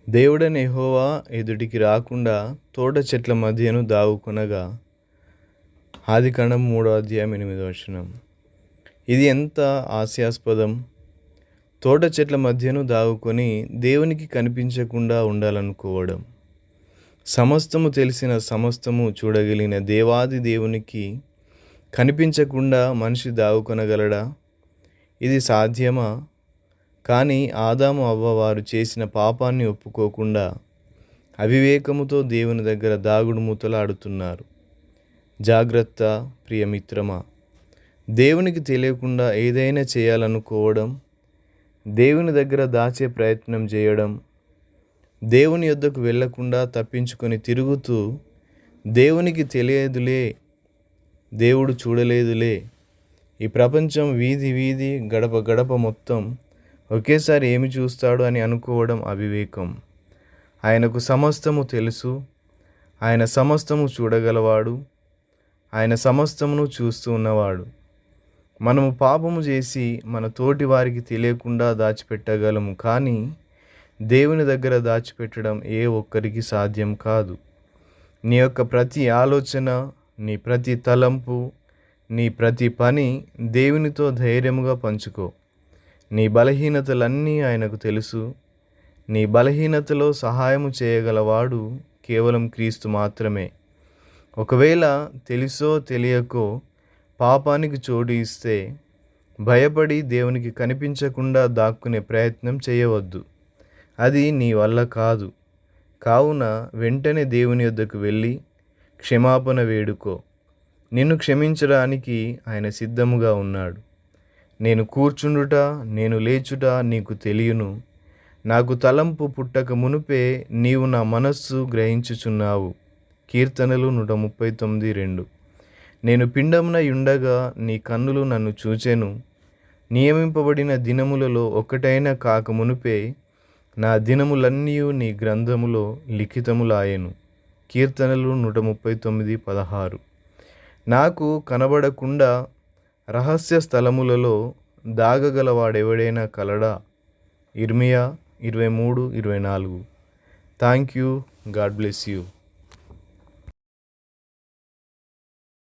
దేవుడైన యెహోవా ఎదుటికి రాకుండా తోట చెట్ల మధ్యను దాగుకొనగా. ఆదికాండం 3:8. ఇది ఎంత హాస్యాస్పదం! తోట చెట్ల మధ్యను దాగుకొని దేవునికి కనిపించకుండా ఉండాలనుకోవడం. సమస్తము తెలిసిన, సమస్తము చూడగలిగిన దేవాది దేవునికి కనిపించకుండా మనిషి దాగుకొనగలడా? ఇది సాధ్యమా? కానీ ఆదాము అవ్వ వారు చేసిన పాపాన్ని ఒప్పుకోకుండా అవివేకముతో దేవుని దగ్గర దాగుడు మూతలాడుతున్నారు. జాగ్రత్త ప్రియమిత్రమా! దేవునికి తెలియకుండా ఏదైనా చేయాలనుకోవడం, దేవుని దగ్గర దాచే ప్రయత్నం చేయడం, దేవుని యొద్దకు వెళ్ళకుండా తప్పించుకొని తిరుగుతూ దేవునికి తెలియదులే, దేవుడు చూడలేదులే, ఈ ప్రపంచం వీధి వీధి గడప గడప మొత్తం ఒకేసారి ఏమి చూస్తాడు అని అనుకోవడం అవివేకం. ఆయనకు సమస్తము తెలుసు, ఆయన సమస్తము చూడగలవాడు, ఆయన సమస్తమును చూస్తూ ఉన్నవాడు. మనము పాపము చేసి మన తోటి వారికి తెలియకుండా దాచిపెట్టగలము, కానీ దేవుని దగ్గర దాచిపెట్టడం ఏ ఒక్కరికి సాధ్యం కాదు. నీ యొక్క ప్రతి ఆలోచన, నీ ప్రతి తలంపు, నీ ప్రతి పని దేవునితో ధైర్యముగా పంచుకో. నీ బలహీనతలన్నీ ఆయనకు తెలుసు. నీ బలహీనతలో సహాయము చేయగలవాడు కేవలం క్రీస్తు మాత్రమే. ఒకవేళ తెలుసో తెలియకో పాపానికి చోటు ఇస్తే భయపడి దేవునికి కనిపించకుండా దాక్కునే ప్రయత్నం చేయవద్దు. అది నీ వల్ల కాదు. కావున వెంటనే దేవుని యొద్దకు వెళ్ళి క్షమాపణ వేడుకో. నిన్ను క్షమించడానికి ఆయన సిద్ధముగా ఉన్నాడు. నేను కూర్చుండుట, నేను లేచుట నీకు తెలియను. నాకు తలంపు పుట్టక మునుపే నీవు నా మనస్సు గ్రహించుచున్నావు. కీర్తనలు 139:2. నేను పిండమున యుండగా నీ కన్నులు నన్ను చూచెను. నియమింపబడిన దినములలో ఒక్కటైనా కాక మునుపే నా దినములన్నీ నీ గ్రంథములో లిఖితములాయెను. కీర్తనలు 139:16. నాకు కనబడకుండా రహస్య స్థలములలో దాగగలవాడెవడైనా కలడా? ఇర్మియా 23:24. Thank you. God bless you.